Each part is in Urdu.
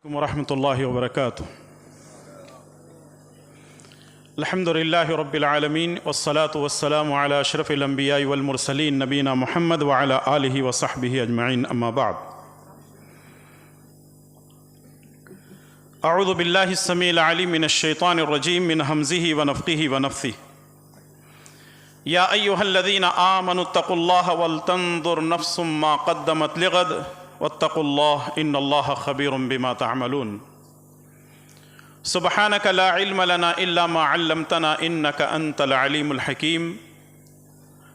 ورحمۃ اللہ وبرکاتہ۔ الحمدللہ رب العالمین والصلاة والسلام علی اشرف الانبیاء والمرسلین نبینا محمد وعلی آلہ وصحبہ اجمعین، اما بعد۔ اعوذ باللہ السمیع العلیم من الشیطان الرجیم من ہمزہ ونفخہ ونفثہ۔ یا ایہا الذین آمنوا اتقوا اللہ ولتنظر نفس ما قدمت لغد واتقوا اللہ ان اللہ خبیر بما تعملون۔ سبحانک لا علم لنا الا ما علمتنا انک انت العلیم الحکیم۔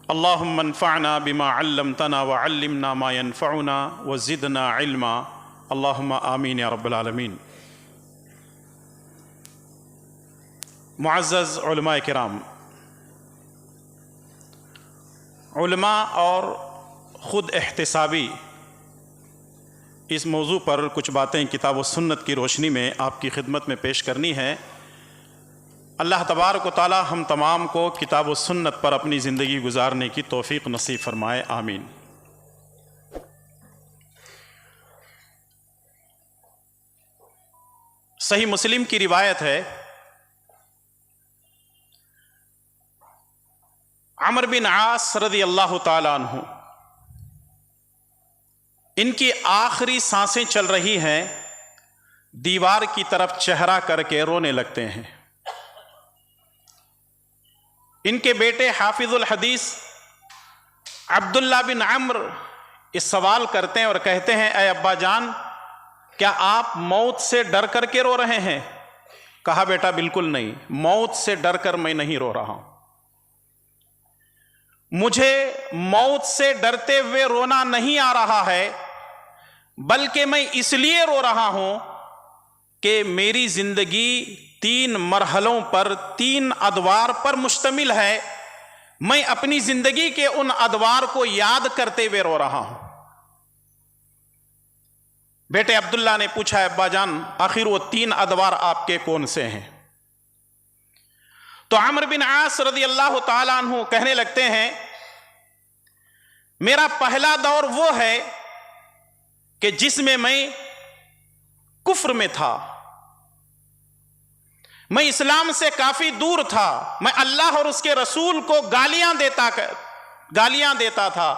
اللہم انفعنا بما علمتنا وعلمنا ما ينفعنا وزدنا علما، اللہم آمین یا رب العالمین۔ معزز علماء کرام، علماء اور خود احتسابی، اس موضوع پر کچھ باتیں کتاب و سنت کی روشنی میں آپ کی خدمت میں پیش کرنی ہے۔ اللہ تبارک و تعالی ہم تمام کو کتاب و سنت پر اپنی زندگی گزارنے کی توفیق نصیب فرمائے، آمین۔ صحیح مسلم کی روایت ہے، عمرو بن عاص رضی اللہ تعالیٰ عنہ، ان کی آخری سانسیں چل رہی ہیں، دیوار کی طرف چہرہ کر کے رونے لگتے ہیں۔ ان کے بیٹے حافظ الحدیث عبداللہ بن عمرو اس سوال کرتے ہیں اور کہتے ہیں، اے ابا جان، کیا آپ موت سے ڈر کر کے رو رہے ہیں؟ کہا، بیٹا بالکل نہیں، موت سے ڈر کر میں نہیں رو رہا ہوں، مجھے موت سے ڈرتے ہوئے رونا نہیں آ رہا ہے، بلکہ میں اس لیے رو رہا ہوں کہ میری زندگی 3 مرحلوں پر، 3 ادوار پر مشتمل ہے، میں اپنی زندگی کے ان ادوار کو یاد کرتے ہوئے رو رہا ہوں۔ بیٹے عبداللہ نے پوچھا، ابا جان، آخر وہ 3 ادوار آپ کے کون سے ہیں؟ تو عمرو بن عاص رضی اللہ تعالیٰ عنہ کہنے لگتے ہیں، میرا پہلا دور وہ ہے کہ جس میں کفر میں تھا، میں اسلام سے کافی دور تھا، میں اللہ اور اس کے رسول کو گالیاں دیتا تھا،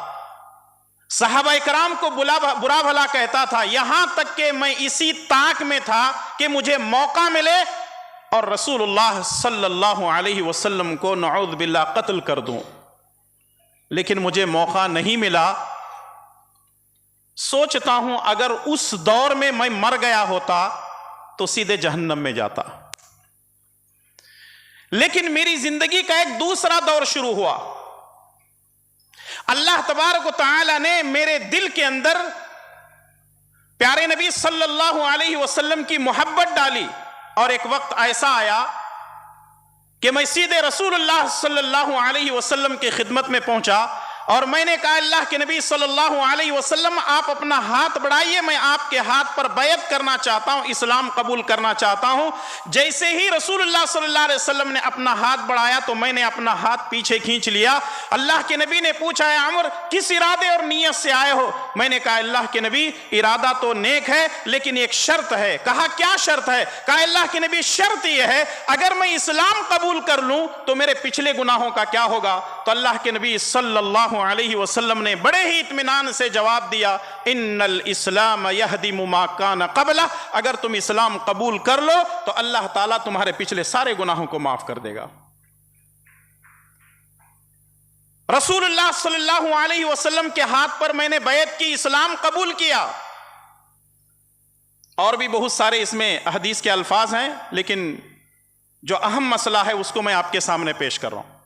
صحابہ کرام کو برا بھلا کہتا تھا، یہاں تک کہ میں اسی طاق میں تھا کہ مجھے موقع ملے اور رسول اللہ صلی اللہ علیہ وسلم کو نعوذ باللہ قتل کر دوں، لیکن مجھے موقع نہیں ملا۔ سوچتا ہوں اگر اس دور میں میں مر گیا ہوتا تو سیدھے جہنم میں جاتا، لیکن میری زندگی کا ایک دوسرا دور شروع ہوا۔ اللہ تبارک و تعالی نے میرے دل کے اندر پیارے نبی صلی اللہ علیہ وسلم کی محبت ڈالی، اور ایک وقت ایسا آیا کہ میں سیدھے رسول اللہ صلی اللہ علیہ وسلم کی خدمت میں پہنچا اور میں نے کہا، اللہ کے نبی صلی اللہ علیہ وسلم، آپ اپنا ہاتھ بڑھائیے، میں آپ کے ہاتھ پر بیعت کرنا چاہتا ہوں، اسلام قبول کرنا چاہتا ہوں۔ جیسے ہی رسول اللہ صلی اللہ علیہ وسلم نے اپنا ہاتھ بڑھایا تو میں نے اپنا ہاتھ پیچھے کھینچ لیا۔ اللہ کے نبی نے پوچھا، اے عمر، کس ارادے اور نیت سے آئے ہو؟ میں نے کہا، اللہ کے نبی، ارادہ تو نیک ہے لیکن ایک شرط ہے۔ کہا، کیا شرط ہے؟ کہا، اللہ کے نبی، شرط یہ ہے اگر میں اسلام قبول کر لوں تو میرے پچھلے گناہوں کا کیا ہوگا؟ تو اللہ کے نبی صلی اللہ علیہ وسلم نے بڑے ہی اطمینان سے جواب دیا، ان الاسلام یہدم ما کان قبلہ، اگر تم اسلام قبول کر لو تو اللہ تعالیٰ تمہارے پچھلے سارے گناہوں کو معاف کر دے گا۔ رسول اللہ صلی اللہ علیہ وسلم کے ہاتھ پر میں نے بیعت کی، اسلام قبول کیا۔ اور بھی بہت سارے اس میں حدیث کے الفاظ ہیں، لیکن جو اہم مسئلہ ہے اس کو میں آپ کے سامنے پیش کر رہا ہوں۔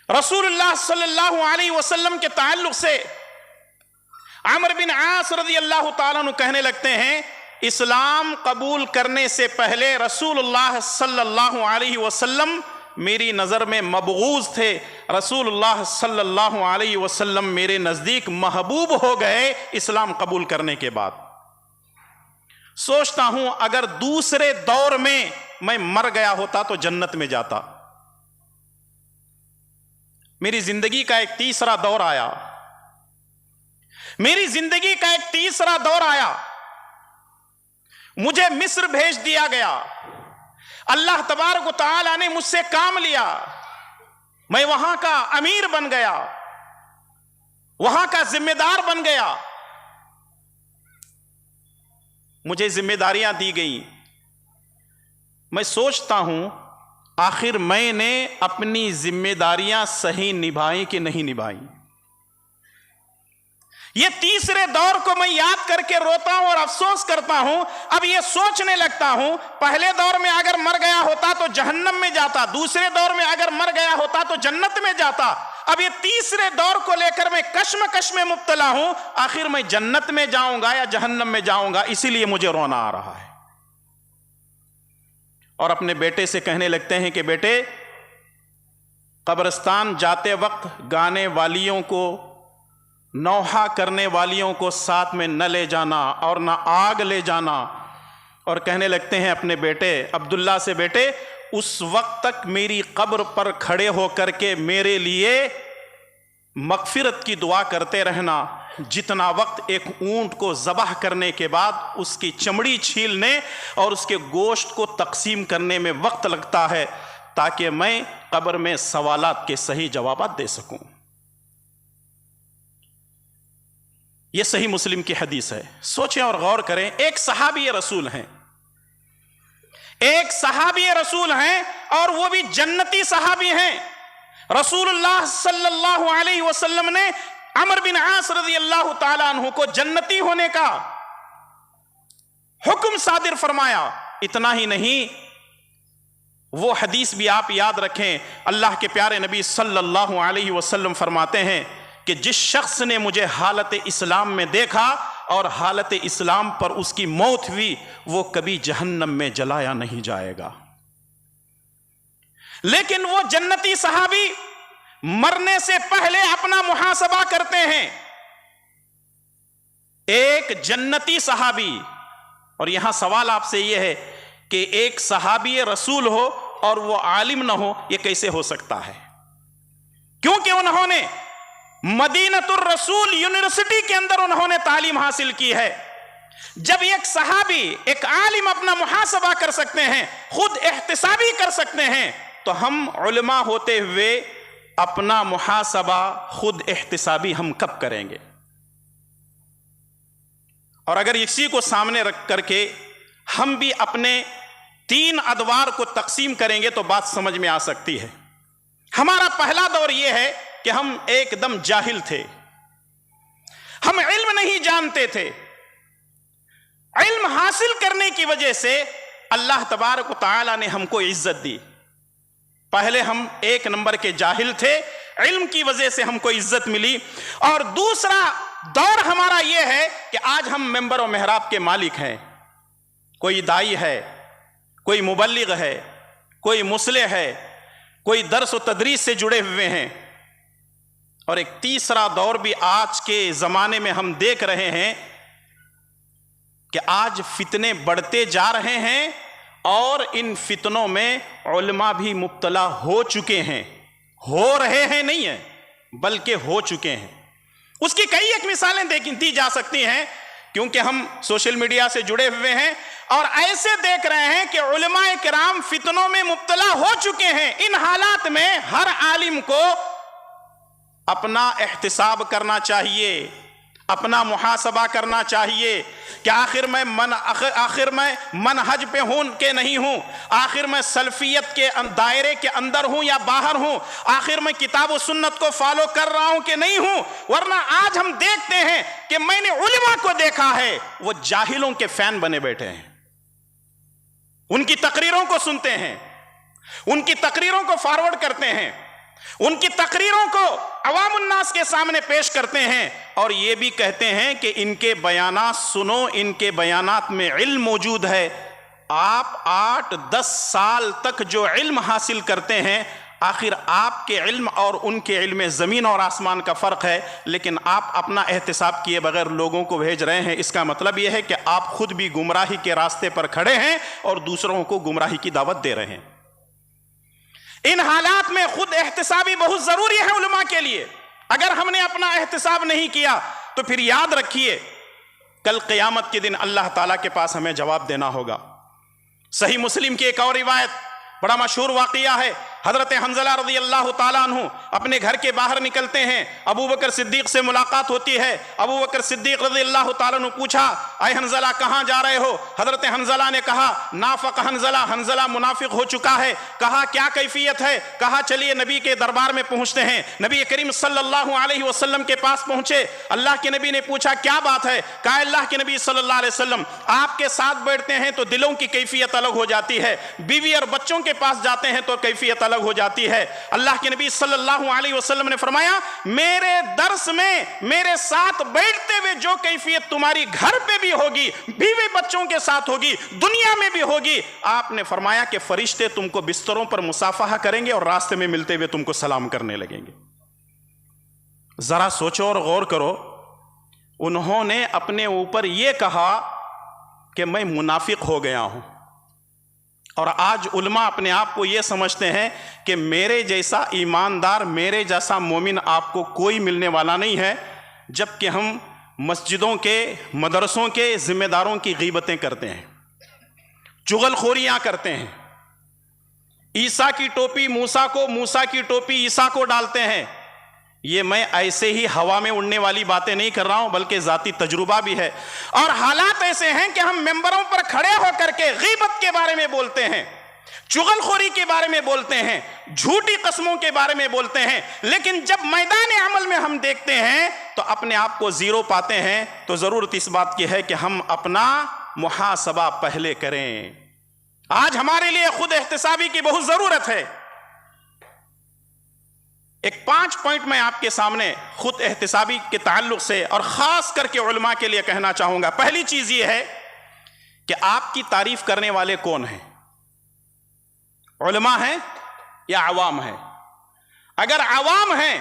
رسول اللہ صلی اللہ علیہ وسلم کے تعلق سے عمرو بن عاص رضی اللہ تعالیٰ عنہ کہنے لگتے ہیں، اسلام قبول کرنے سے پہلے رسول اللہ صلی اللہ علیہ وسلم میری نظر میں مبغوض تھے، رسول اللہ صلی اللہ علیہ وسلم میرے نزدیک محبوب ہو گئے اسلام قبول کرنے کے بعد۔ سوچتا ہوں اگر دوسرے دور میں میں مر گیا ہوتا تو جنت میں جاتا۔ میری زندگی کا ایک تیسرا دور آیا، میری زندگی کا ایک تیسرا دور آیا، مجھے مصر بھیج دیا گیا، اللہ تبارک و تعالی نے مجھ سے کام لیا، میں وہاں کا امیر بن گیا، وہاں کا ذمہ دار بن گیا، مجھے ذمہ داریاں دی گئیں۔ میں سوچتا ہوں آخر میں نے اپنی ذمہ داریاں صحیح نبھائیں کہ نہیں نبھائیں؟ یہ تیسرے دور کو میں یاد کر کے روتا ہوں اور افسوس کرتا ہوں۔ اب یہ سوچنے لگتا ہوں پہلے دور میں اگر مر گیا ہوتا تو جہنم میں جاتا، دوسرے دور میں اگر مر گیا ہوتا تو جنت میں جاتا۔ اب یہ تیسرے دور کو لے کر میں کشمکش میں مبتلا ہوں، آخر میں جنت میں جاؤں گا یا جہنم میں جاؤں گا، اسی لیے مجھے رونا آ رہا ہے۔ اور اپنے بیٹے سے کہنے لگتے ہیں کہ بیٹے، قبرستان جاتے وقت گانے والیوں کو، نوحہ کرنے والیوں کو ساتھ میں نہ لے جانا اور نہ آگ لے جانا۔ اور کہنے لگتے ہیں اپنے بیٹے عبداللہ سے، بیٹے اس وقت تک میری قبر پر کھڑے ہو کر کے میرے لیے مغفرت کی دعا کرتے رہنا، جتنا وقت ایک اونٹ کو ذبح کرنے کے بعد اس کی چمڑی چھیلنے اور اس کے گوشت کو تقسیم کرنے میں وقت لگتا ہے، تاکہ میں قبر میں سوالات کے صحیح جوابات دے سکوں۔ یہ صحیح مسلم کی حدیث ہے، سوچیں اور غور کریں۔ ایک صحابی رسول ہیں، ایک صحابی رسول ہیں، اور وہ بھی جنتی صحابی ہیں۔ رسول اللہ صلی اللہ علیہ وسلم نے عمرو بن عاص رضی اللہ تعالیٰ عنہ کو جنتی ہونے کا حکم صادر فرمایا۔ اتنا ہی نہیں، وہ حدیث بھی آپ یاد رکھیں، اللہ کے پیارے نبی صلی اللہ علیہ وسلم فرماتے ہیں کہ جس شخص نے مجھے حالت اسلام میں دیکھا اور حالت اسلام پر اس کی موت ہوئی، وہ کبھی جہنم میں جلایا نہیں جائے گا۔ لیکن وہ جنتی صحابی مرنے سے پہلے اپنا محاسبہ کرتے ہیں۔ ایک جنتی صحابی، اور یہاں سوال آپ سے یہ ہے کہ ایک صحابی رسول ہو اور وہ عالم نہ ہو، یہ کیسے ہو سکتا ہے؟ کیونکہ انہوں نے مدینۃ الرسول یونیورسٹی کے اندر انہوں نے تعلیم حاصل کی ہے۔ جب ایک صحابی، ایک عالم اپنا محاسبہ کر سکتے ہیں، خود احتسابی کر سکتے ہیں، تو ہم علماء ہوتے ہوئے اپنا محاسبہ خود احتسابی ہم کب کریں گے؟ اور اگر اسی کو سامنے رکھ کر کے ہم بھی اپنے 3 ادوار کو تقسیم کریں گے تو بات سمجھ میں آ سکتی ہے۔ ہمارا پہلا دور یہ ہے کہ ہم ایک دم جاہل تھے، ہم علم نہیں جانتے تھے۔ علم حاصل کرنے کی وجہ سے اللہ تبارک و تعالی نے ہم کو عزت دی۔ پہلے ہم 1 نمبر کے جاہل تھے، علم کی وجہ سے ہم کو عزت ملی۔ اور دوسرا دور ہمارا یہ ہے کہ آج ہم ممبر و محراب کے مالک ہیں، کوئی دائی ہے، کوئی مبلغ ہے، کوئی مصلح ہے، کوئی درس و تدریس سے جڑے ہوئے ہیں۔ اور ایک تیسرا دور بھی آج کے زمانے میں ہم دیکھ رہے ہیں کہ آج فتنے بڑھتے جا رہے ہیں، اور ان فتنوں میں علماء بھی مبتلا ہو چکے ہیں، ہو رہے ہیں نہیں ہیں بلکہ ہو چکے ہیں۔ اس کی کئی ایک مثالیں دی جا سکتی ہیں، کیونکہ ہم سوشل میڈیا سے جڑے ہوئے ہیں اور ایسے دیکھ رہے ہیں کہ علماء کرام فتنوں میں مبتلا ہو چکے ہیں۔ ان حالات میں ہر عالم کو اپنا احتساب کرنا چاہیے، اپنا محاسبہ کرنا چاہیے کہ آخر میں منہج پہ ہوں کہ نہیں ہوں، آخر میں سلفیت کے دائرے کے اندر ہوں یا باہر ہوں، آخر میں کتاب و سنت کو فالو کر رہا ہوں کہ نہیں ہوں۔ ورنہ آج ہم دیکھتے ہیں کہ میں نے علماء کو دیکھا ہے وہ جاہلوں کے فین بنے بیٹھے ہیں، ان کی تقریروں کو سنتے ہیں، ان کی تقریروں کو فارورڈ کرتے ہیں، ان کی تقریروں کو عوام الناس کے سامنے پیش کرتے ہیں، اور یہ بھی کہتے ہیں کہ ان کے بیانات سنو، ان کے بیانات میں علم موجود ہے۔ آپ 8-10 سال تک جو علم حاصل کرتے ہیں، آخر آپ کے علم اور ان کے علم میں زمین اور آسمان کا فرق ہے، لیکن آپ اپنا احتساب کیے بغیر لوگوں کو بھیج رہے ہیں۔ اس کا مطلب یہ ہے کہ آپ خود بھی گمراہی کے راستے پر کھڑے ہیں اور دوسروں کو گمراہی کی دعوت دے رہے ہیں۔ ان حالات میں خود احتسابی بہت ضروری ہے علماء کے لیے۔ اگر ہم نے اپنا احتساب نہیں کیا تو پھر یاد رکھیے کل قیامت کے دن اللہ تعالیٰ کے پاس ہمیں جواب دینا ہوگا۔ صحیح مسلم کی ایک اور روایت، بڑا مشہور واقعہ ہے، حضرت حنظلہ رضی اللہ تعالیٰ عنہ اپنے گھر کے باہر نکلتے ہیں، ابو بکر صدیق سے ملاقات ہوتی ہے۔ ابو بکر صدیق رضی اللہ تعالیٰ عنہ پوچھا، اے حنظلہ کہاں جا رہے ہو؟ حضرت حنظلہ نے کہا، نافق حنظلہ، حنظلہ منافق ہو چکا ہے۔ کہا کیا کیفیت ہے؟ کہا چلیے نبی کے دربار میں پہنچتے ہیں۔ نبی کریم صلی اللہ علیہ وسلم کے پاس پہنچے، اللہ کے نبی نے پوچھا کیا بات ہے؟ کہا اللہ کے نبی صلی اللہ علیہ وسلم آپ کے ساتھ بیٹھتے ہیں تو دلوں کی کیفیت الگ ہو جاتی ہے، بیوی اور بچوں کے پاس جاتے ہیں تو کیفیت الگ ہو جاتی ہے۔ اللہ کے نبی صلی اللہ علیہ وسلم نے فرمایا، میرے درس میں میرے ساتھ بیٹھتے ہوئے جو کیفیت تمہاری گھر پہ بھی ہوگی، بیوی بچوں کے ساتھ ہوگی، دنیا میں بھی ہوگی۔ آپ نے فرمایا کہ فرشتے تم کو بستروں پر مصافحہ کریں گے اور راستے میں ملتے ہوئے تم کو سلام کرنے لگیں گے۔ ذرا سوچو اور غور کرو، انہوں نے اپنے اوپر یہ کہا کہ میں منافق ہو گیا ہوں، اور آج علماء اپنے آپ کو یہ سمجھتے ہیں کہ میرے جیسا ایماندار، میرے جیسا مومن آپ کو کوئی ملنے والا نہیں ہے، جبکہ ہم مسجدوں کے، مدرسوں کے ذمہ داروں کی غیبتیں کرتے ہیں، چغل خوریاں کرتے ہیں، عیسیٰ کی ٹوپی موسیٰ کو، موسیٰ کی ٹوپی عیسیٰ کو ڈالتے ہیں۔ یہ میں ایسے ہی ہوا میں اڑنے والی باتیں نہیں کر رہا ہوں، بلکہ ذاتی تجربہ بھی ہے، اور حالات ایسے ہیں کہ ہم ممبروں پر کھڑے ہو کر کے غیبت کے بارے میں بولتے ہیں، چغل خوری کے بارے میں بولتے ہیں، جھوٹی قسموں کے بارے میں بولتے ہیں، لیکن جب میدان عمل میں ہم دیکھتے ہیں تو اپنے آپ کو زیرو پاتے ہیں۔ تو ضرورت اس بات کی ہے کہ ہم اپنا محاسبہ پہلے کریں۔ آج ہمارے لیے خود احتسابی کی بہت ضرورت ہے۔ ایک 5 پوائنٹ میں آپ کے سامنے خود احتسابی کے تعلق سے اور خاص کر کے علماء کے لیے کہنا چاہوں گا۔ پہلی چیز یہ ہے کہ آپ کی تعریف کرنے والے کون ہیں؟ علماء ہیں یا عوام ہیں؟ اگر عوام ہیں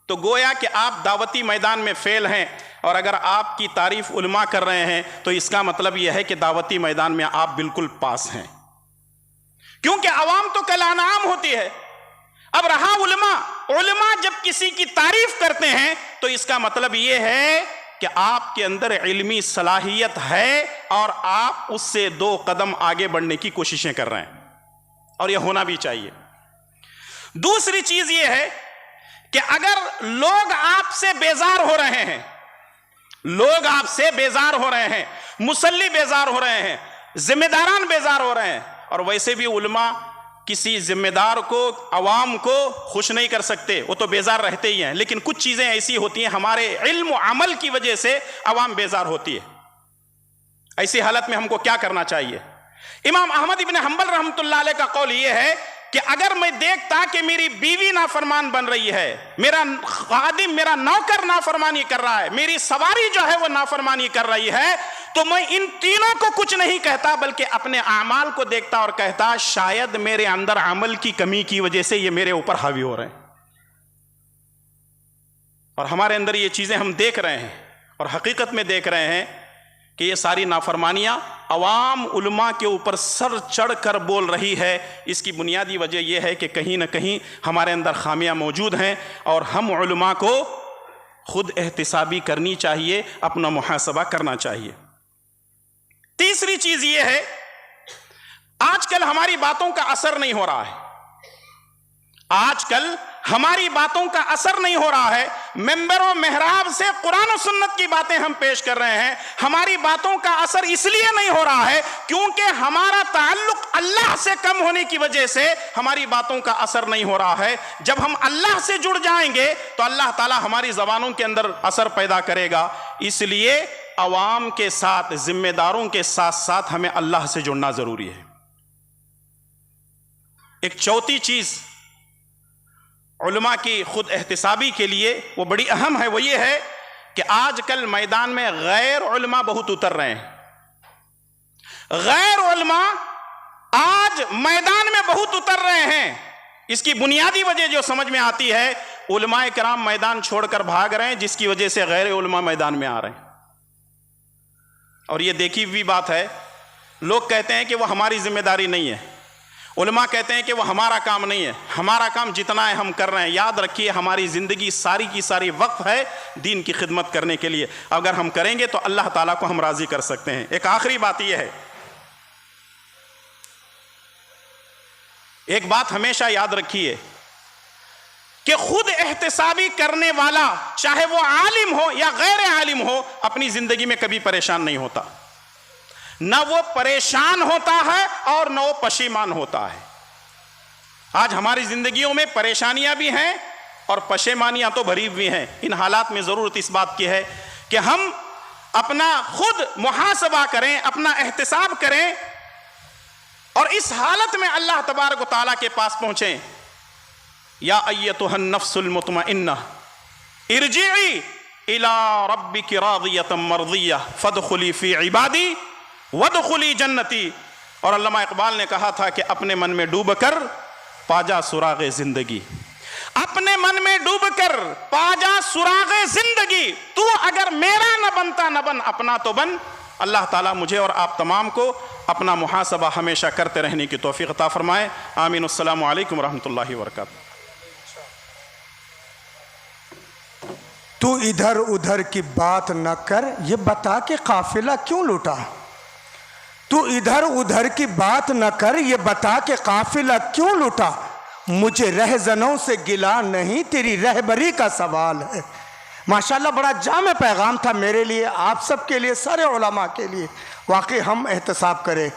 تو گویا کہ آپ دعوتی میدان میں فیل ہیں، اور اگر آپ کی تعریف علماء کر رہے ہیں تو اس کا مطلب یہ ہے کہ دعوتی میدان میں آپ بالکل پاس ہیں، کیونکہ عوام تو کل انعام ہوتی ہے۔ اب رہا علماء جب کسی کی تعریف کرتے ہیں تو اس کا مطلب یہ ہے کہ آپ کے اندر علمی صلاحیت ہے اور آپ اس سے 2 قدم آگے بڑھنے کی کوششیں کر رہے ہیں، اور یہ ہونا بھی چاہیے۔ دوسری چیز یہ ہے کہ اگر لوگ آپ سے بیزار ہو رہے ہیں، لوگ آپ سے بیزار ہو رہے ہیں، مصلی بیزار ہو رہے ہیں، ذمہ داران بیزار ہو رہے ہیں، اور ویسے بھی علماء کسی ذمہ دار کو، عوام کو خوش نہیں کر سکتے، وہ تو بیزار رہتے ہی ہیں، لیکن کچھ چیزیں ایسی ہوتی ہیں ہمارے علم و عمل کی وجہ سے عوام بیزار ہوتی ہے۔ ایسی حالت میں ہم کو کیا کرنا چاہیے؟ امام احمد ابن حنبل رحمۃ اللہ علیہ کا قول یہ ہے کہ اگر میں دیکھتا کہ میری بیوی نافرمان بن رہی ہے، میرا خادم، میرا نوکر نافرمانی کر رہا ہے، میری سواری جو ہے وہ نافرمانی کر رہی ہے، تو میں ان تینوں کو کچھ نہیں کہتا، بلکہ اپنے اعمال کو دیکھتا اور کہتا شاید میرے اندر عمل کی کمی کی وجہ سے یہ میرے اوپر حاوی ہو رہے ہیں۔ اور ہمارے اندر یہ چیزیں ہم دیکھ رہے ہیں، اور حقیقت میں دیکھ رہے ہیں کہ یہ ساری نافرمانیاں عوام علماء کے اوپر سر چڑھ کر بول رہی ہے۔ اس کی بنیادی وجہ یہ ہے کہ کہیں نہ کہیں ہمارے اندر خامیاں موجود ہیں، اور ہم علماء کو خود احتسابی کرنی چاہیے، اپنا محاسبہ کرنا چاہیے۔ تیسری چیز یہ ہے، آج کل ہماری باتوں کا اثر نہیں ہو رہا ہے، آج کل ہماری باتوں کا اثر نہیں ہو رہا ہے۔ ممبر و محراب سے قرآن و سنت کی باتیں ہم پیش کر رہے ہیں، ہماری باتوں کا اثر اس لیے نہیں ہو رہا ہے کیونکہ ہمارا تعلق اللہ سے کم ہونے کی وجہ سے ہماری باتوں کا اثر نہیں ہو رہا ہے۔ جب ہم اللہ سے جڑ جائیں گے تو اللہ تعالی ہماری زبانوں کے اندر اثر پیدا کرے گا۔ اس لیے عوام کے ساتھ، ذمہ داروں کے ساتھ ساتھ ہمیں اللہ سے جڑنا ضروری ہے۔ ایک چوتھی چیز علماء کی خود احتسابی کے لیے وہ بڑی اہم ہے، وہ یہ ہے کہ آج کل میدان میں غیر علماء بہت اتر رہے ہیں۔ غیر علماء آج میدان میں بہت اتر رہے ہیں۔ اس کی بنیادی وجہ جو سمجھ میں آتی ہے، علماء کرام میدان چھوڑ کر بھاگ رہے ہیں، جس کی وجہ سے غیر علماء میدان میں آ رہے ہیں۔ اور یہ دیکھی ہوئی بات ہے، لوگ کہتے ہیں کہ وہ ہماری ذمہ داری نہیں ہے، علماء کہتے ہیں کہ وہ ہمارا کام نہیں ہے، ہمارا کام جتنا ہے ہم کر رہے ہیں. یاد رکھیے ہماری زندگی ساری کی ساری وقف ہے دین کی خدمت کرنے کے لیے. اگر ہم کریں گے تو اللہ تعالیٰ کو ہم راضی کر سکتے ہیں. ایک آخری بات یہ ہے، ایک بات ہمیشہ یاد رکھیے کہ خود احتسابی کرنے والا چاہے وہ عالم ہو یا غیر عالم ہو اپنی زندگی میں کبھی پریشان نہیں ہوتا. نہ وہ پریشان ہوتا ہے اور نہ وہ پشیمان ہوتا ہے. آج ہماری زندگیوں میں پریشانیاں بھی ہیں اور پشیمانیاں تو بھری ہوئی ہیں. ان حالات میں ضرورت اس بات کی ہے کہ ہم اپنا خود محاسبہ کریں، اپنا احتساب کریں اور اس حالت میں اللہ تبارک و تعالیٰ کے پاس پہنچیں. یا ایتھا النفس المطمئنہ ارجعی الی ربک راضیۃ مرضیہ فادخلی فی عبادی وادخلی جنتی. اور علامہ اقبال نے کہا تھا کہ اپنے من میں ڈوب کر پاجا سراغ زندگی، اپنے من میں ڈوب کر پاجا سراغ زندگی. تو اگر میرا نہ بنتا نہ بن، اپنا تو بن. اللہ تعالیٰ مجھے اور آپ تمام کو اپنا محاسبہ ہمیشہ کرتے رہنے کی توفیق عطا فرمائے. آمین. السلام علیکم ورحمۃ اللہ وبرکاتہ. تو ادھر ادھر کی بات نہ کر، یہ بتا کہ قافلہ کیوں لوٹا. تو ادھر ادھر کی بات نہ کر، یہ بتا کہ قافلہ کیوں لوٹا. مجھے رہزنوں سے گلا نہیں، تیری رہبری کا سوال ہے. ماشاءاللہ بڑا جامع پیغام تھا میرے لیے، آپ سب کے لیے، سارے علماء کے لیے. واقعی ہم احتساب کریں.